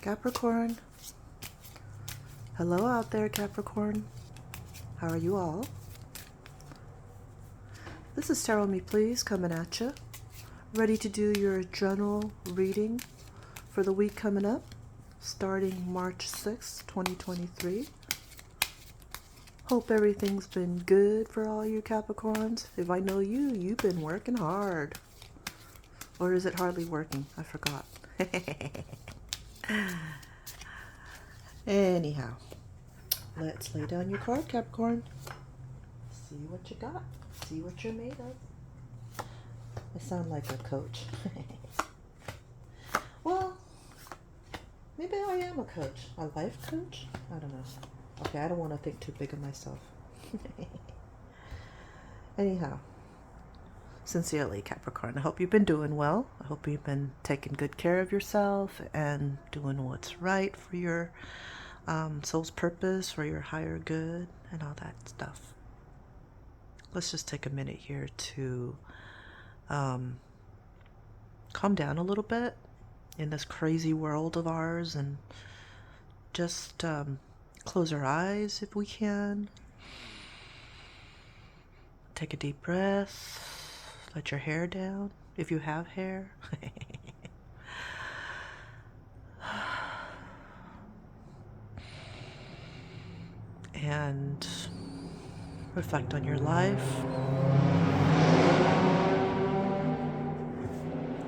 Capricorn. Hello out there, Capricorn. How are you all? This is Tarot Me Please coming at you. Ready to do your general reading for the week coming up, starting March 6th, 2023. Hope everything's been good for all you Capricorns. If I know you, you've been working hard. Or is it hardly working? I forgot. Anyhow, let's lay down your card, Capricorn. See what you got. See what you're made of. I sound like a coach. Well, maybe I am a coach. A life coach? I don't know. Okay, I don't want to think too big of myself. Anyhow, sincerely, Capricorn, I hope you've been doing well. I hope you've been taking good care of yourself and doing what's right for your soul's purpose, for your higher good, and all that stuff. Let's just take a minute here to calm down a little bit in this crazy world of ours and just close our eyes if we can. Take a deep breath. Let your hair down if you have hair. And reflect on your life.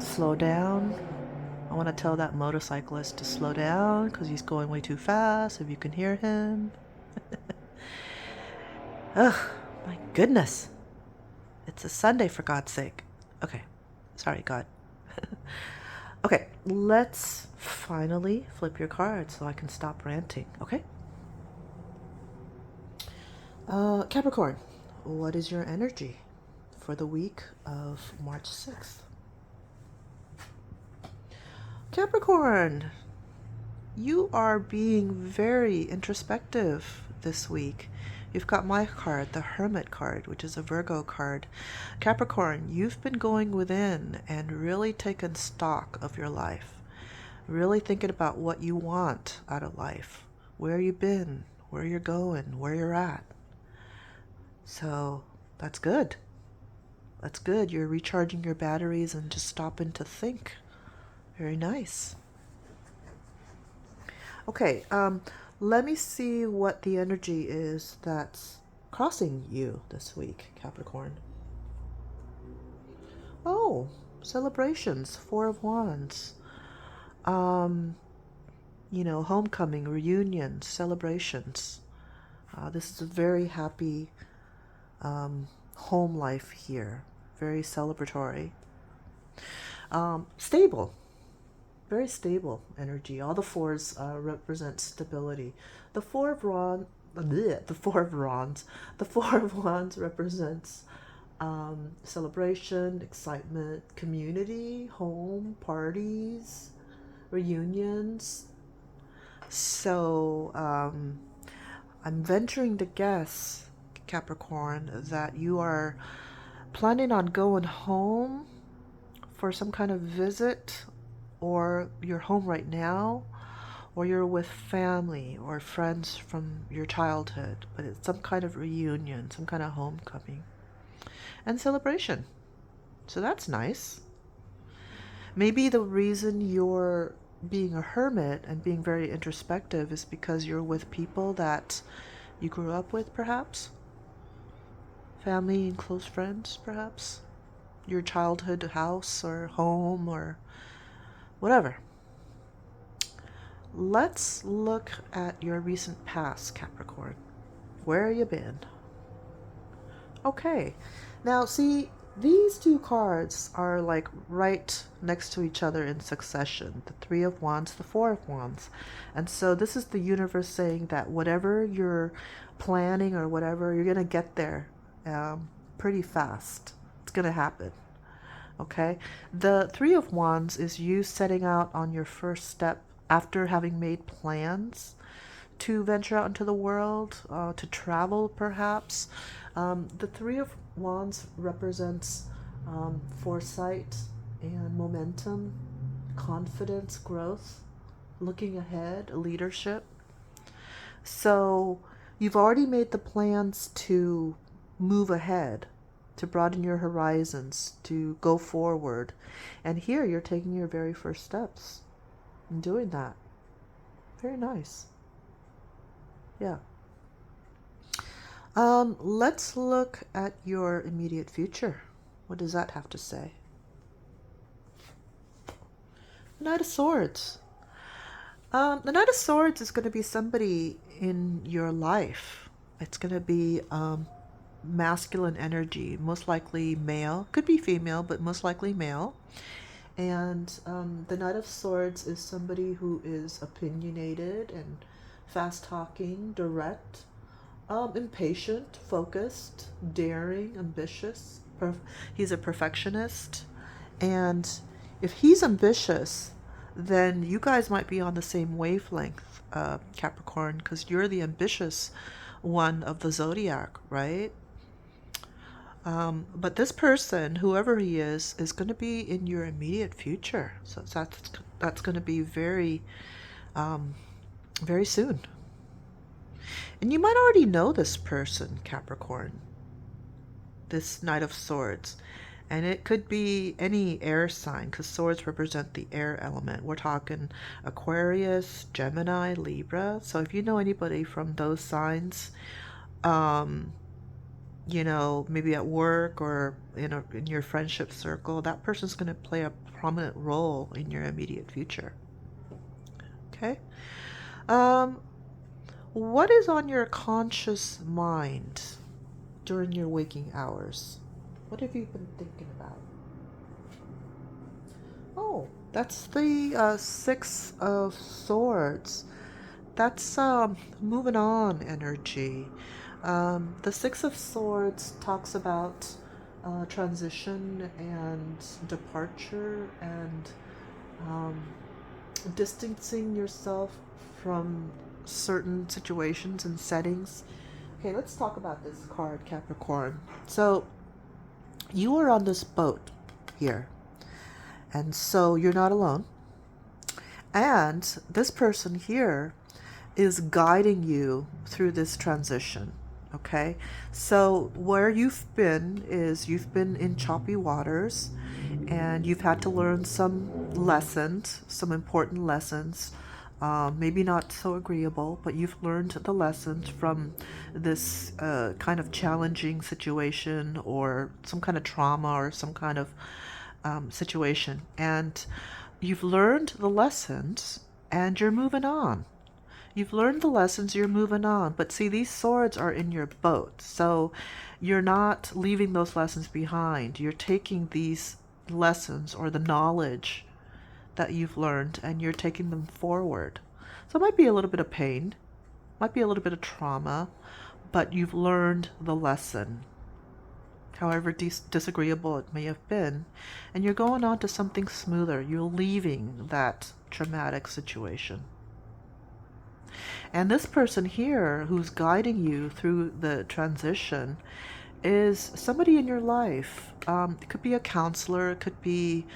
Slow down. I want to tell that motorcyclist to slow down because he's going way too fast, if you can hear him. Ugh, my goodness. It's a Sunday, for God's sake. Okay, sorry, God. Okay, let's finally flip your card so I can stop ranting, okay? Capricorn, what is your energy for the week of March 6th? Capricorn, you are being very introspective this week. You've got my card, the Hermit card, which is a Virgo card. Capricorn, you've been going within and really taking stock of your life. Really thinking about what you want out of life. Where you've been, where you're going, where you're at. So that's good. That's good. You're recharging your batteries and just stopping to think. Very nice. Okay, let me see what the energy is that's crossing you this week, Capricorn. Oh, celebrations, Four of Wands. Homecoming, reunions, celebrations. This is a very happy home life here. Very celebratory. Stable. Very stable energy. All the fours represent stability. The Four of Wands represents celebration, excitement, community, home, parties, reunions. So I'm venturing to guess, Capricorn, that you are planning on going home for some kind of visit, or you're home right now, or you're with family or friends from your childhood, but it's some kind of reunion, some kind of homecoming and celebration. So that's nice. Maybe the reason you're being a hermit and being very introspective is because you're with people that you grew up with, perhaps. Family and close friends, perhaps. Your childhood house or home or whatever. Let's look at your recent past, Capricorn. Where you been? Okay. Now, see, these two cards are like right next to each other in succession. The Three of Wands, the Four of Wands. And so this is the universe saying that whatever you're planning or whatever, you're going to get there pretty fast. It's going to happen. Okay, the Three of Wands is you setting out on your first step after having made plans to venture out into the world, to travel perhaps. The Three of Wands represents foresight and momentum, confidence, growth. looking ahead, leadership. So you've already made the plans to move ahead, to broaden your horizons, to go forward. And here you're taking your very first steps in doing that. Very nice. Yeah. Let's look at your immediate future. What does that have to say? Knight of Swords. The Knight of Swords is going to be somebody in your life. It's going to be masculine energy, most likely male. Could be female, but most likely male. And the Knight of Swords is somebody who is opinionated and fast-talking, direct, impatient, focused, daring, ambitious. He's a perfectionist. And if he's ambitious, then you guys might be on the same wavelength, Capricorn, because you're the ambitious one of the zodiac, right? But this person, whoever he is going to be in your immediate future. So that's going to be very, very soon. And you might already know this person, Capricorn, this Knight of Swords. And it could be any air sign, because swords represent the air element. We're talking Aquarius, Gemini, Libra. So if you know anybody from those signs, you know, maybe at work or in your friendship circle, that person's going to play a prominent role in your immediate future. Okay? What is on your conscious mind during your waking hours? What have you been thinking about? Oh, that's the Six of Swords. That's moving on energy. The Six of Swords talks about transition and departure and distancing yourself from certain situations and settings. Okay, let's talk about this card, Capricorn. So, you are on this boat here, and so you're not alone. And this person here is guiding you through this transition. Okay, so where you've been is you've been in choppy waters, and you've had to learn some lessons, some important lessons. Maybe not so agreeable, but you've learned the lessons from this kind of challenging situation or some kind of trauma or some kind of situation. And you've learned the lessons and you're moving on. You've learned the lessons, you're moving on. But see, these swords are in your boat. So you're not leaving those lessons behind. You're taking these lessons or the knowledge that you've learned and you're taking them forward. So it might be a little bit of pain, might be a little bit of trauma, but you've learned the lesson, however disagreeable it may have been, and you're going on to something smoother. You're leaving that traumatic situation. And this person here who's guiding you through the transition is somebody in your life. It could be a counselor, it could be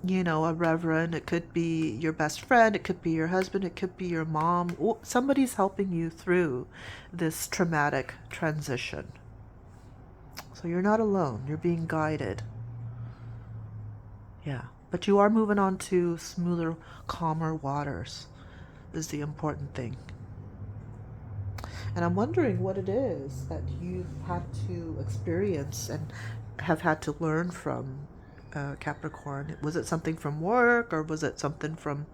you know, a reverend, it could be your best friend, it could be your husband, it could be your mom. Somebody's helping you through this traumatic transition. So you're not alone, you're being guided. Yeah, but you are moving on to smoother, calmer waters is the important thing. And I'm wondering what it is that you've had to experience and have had to learn from, Capricorn. Was it something from work, or was it something from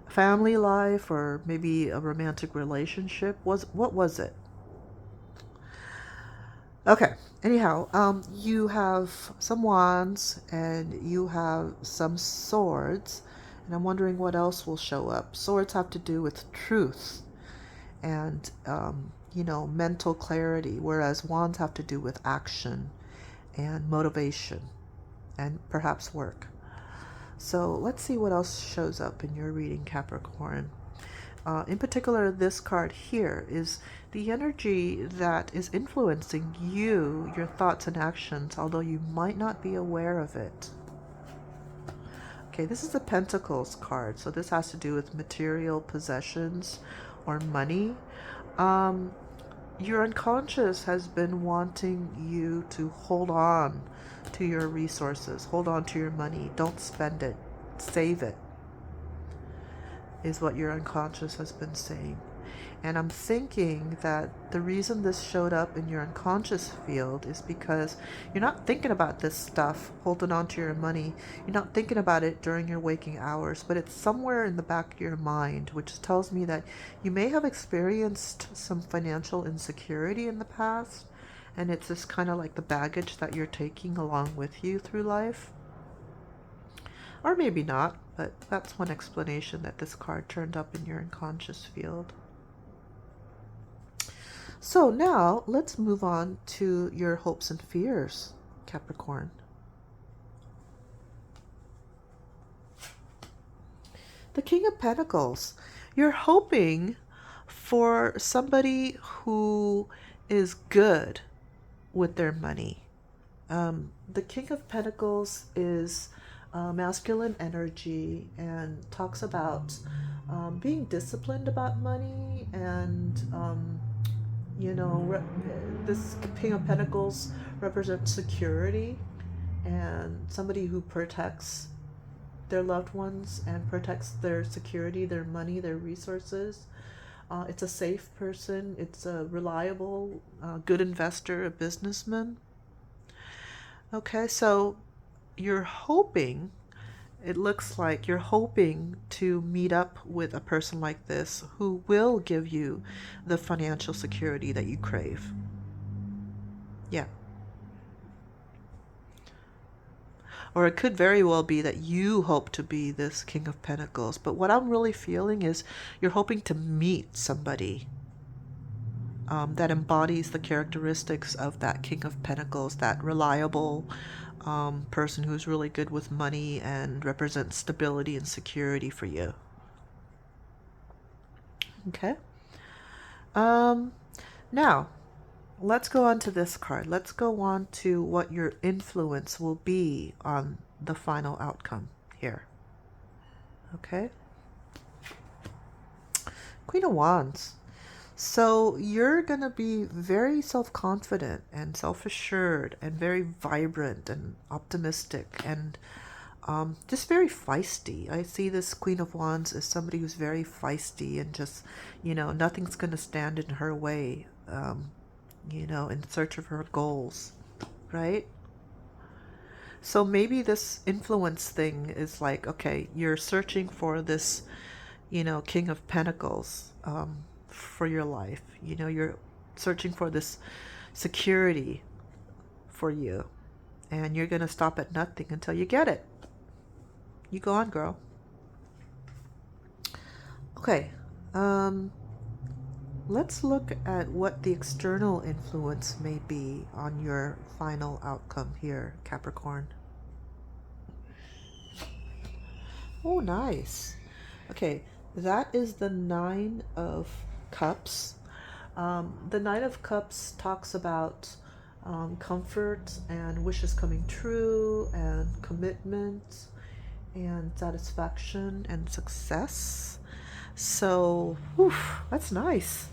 family life, or maybe a romantic relationship? What was it? Okay. Anyhow, you have some wands and you have some swords, and I'm wondering what else will show up. Swords have to do with truth and you know, mental clarity, whereas wands have to do with action and motivation and perhaps work. So let's see what else shows up in your reading, Capricorn. In particular, this card here is the energy that is influencing you, your thoughts and actions, although you might not be aware of it. Okay, this is a Pentacles card, so this has to do with material possessions or money. Um, your unconscious has been wanting you to hold on to your resources, hold on to your money, don't spend it, save it, is what your unconscious has been saying. And I'm thinking that the reason this showed up in your unconscious field is because you're not thinking about this stuff, holding on to your money. You're not thinking about it during your waking hours, but it's somewhere in the back of your mind, which tells me that you may have experienced some financial insecurity in the past. And it's just kind of like the baggage that you're taking along with you through life. Or maybe not, but that's one explanation that this card turned up in your unconscious field. So now let's move on to your hopes and fears, Capricorn. The King of Pentacles. You're hoping for somebody who is good with their money. The King of Pentacles is masculine energy and talks about being disciplined about money and this King of Pentacles represents security and somebody who protects their loved ones and protects their security, their money, their resources. It's a safe person. It's a reliable, good investor, a businessman. Okay, so you're hoping, it looks like you're hoping to meet up with a person like this who will give you the financial security that you crave. Yeah. Or it could very well be that you hope to be this King of Pentacles. But what I'm really feeling is you're hoping to meet somebody that embodies the characteristics of that King of Pentacles, that reliable person who's really good with money and represents stability and security for you. Okay. Now, let's go on to this card. Let's go on to what your influence will be on the final outcome here. Okay. Queen of Wands. So you're going to be very self-confident and self-assured and very vibrant and optimistic and just very feisty. I see this Queen of Wands as somebody who's very feisty and just, nothing's going to stand in her way, in search of her goals, right? So maybe this influence thing is like, okay, you're searching for this, King of Pentacles for your life. You're searching for this security for you. And you're going to stop at nothing until you get it. You go on, girl. Okay. Let's look at what the external influence may be on your final outcome here, Capricorn. Oh, nice. Okay, that is the Nine of Cups. The Nine of Cups talks about comfort and wishes coming true and commitment and satisfaction and success. So, that's nice.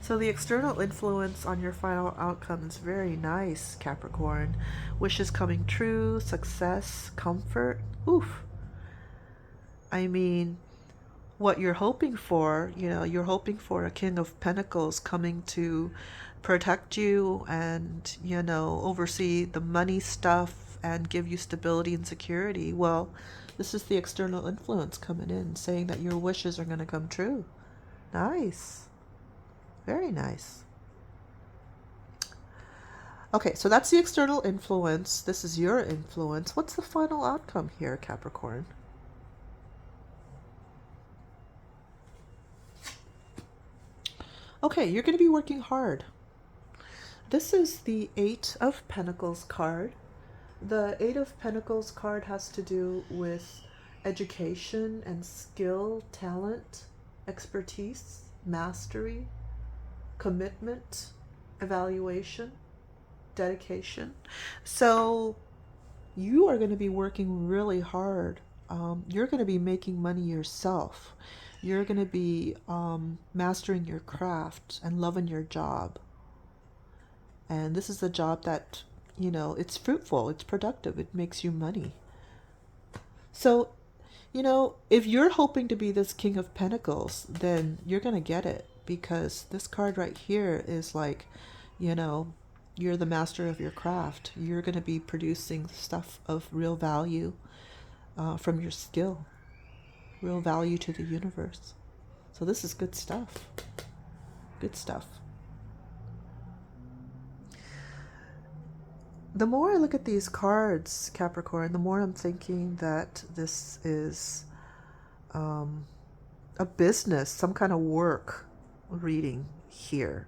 So the external influence on your final outcome is very nice, Capricorn. Wishes coming true, success, comfort. I mean, what you're hoping for, you're hoping for a King of Pentacles coming to protect you and, oversee the money stuff and give you stability and security. Well, this is the external influence coming in, saying that your wishes are going to come true. Nice. Very nice. Okay, so that's the external influence. This is your influence. What's the final outcome here, Capricorn? Okay, you're going to be working hard. This is the Eight of Pentacles card. The Eight of Pentacles card has to do with education and skill, talent, expertise, mastery, commitment, evaluation, dedication. So you are going to be working really hard you're going to be making money yourself. You're going to be mastering your craft and loving your job. And this is a job that, it's fruitful, it's productive, it makes you money. So, if you're hoping to be this King of Pentacles, then you're going to get it, because this card right here is like, you're the master of your craft. You're going to be producing stuff of real value from your skill, real value to the universe. So this is good stuff. Good stuff. The more I look at these cards, Capricorn, the more I'm thinking that this is a business, some kind of work reading here.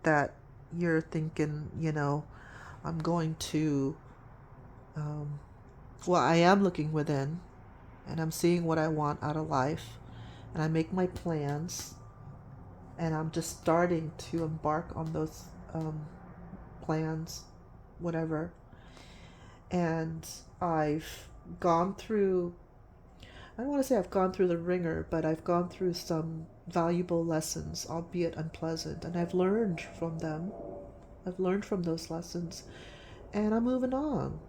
That you're thinking, I'm going to, I am looking within, and I'm seeing what I want out of life, and I make my plans, and I'm just starting to embark on those plans, whatever. And I've gone through, I don't want to say I've gone through the ringer, but I've gone through some valuable lessons, albeit unpleasant, and I've learned from them. I've learned from those lessons, and I'm moving on.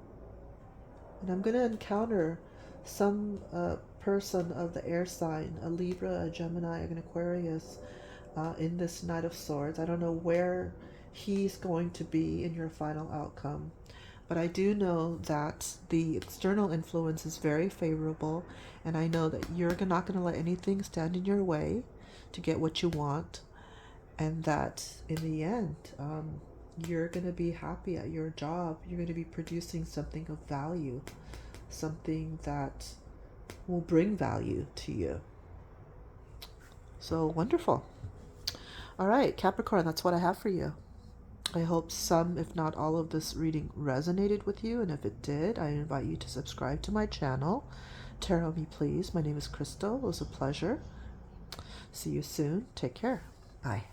And I'm going to encounter some person of the air sign, a Libra, a Gemini, an Aquarius, in this Knight of Swords. I don't know where he's going to be in your final outcome, but I do know that the external influence is very favorable, and I know that you're not going to let anything stand in your way to get what you want, and that in the end, you're going to be happy at your job. You're going to be producing something of value, something that will bring value to you. So wonderful. All right, Capricorn, that's what I have for you. I hope some, if not all of this reading resonated with you, and if it did, I invite you to subscribe to my channel. Tarot me, please. My name is Crystal. It was a pleasure. See you soon. Take care. Bye.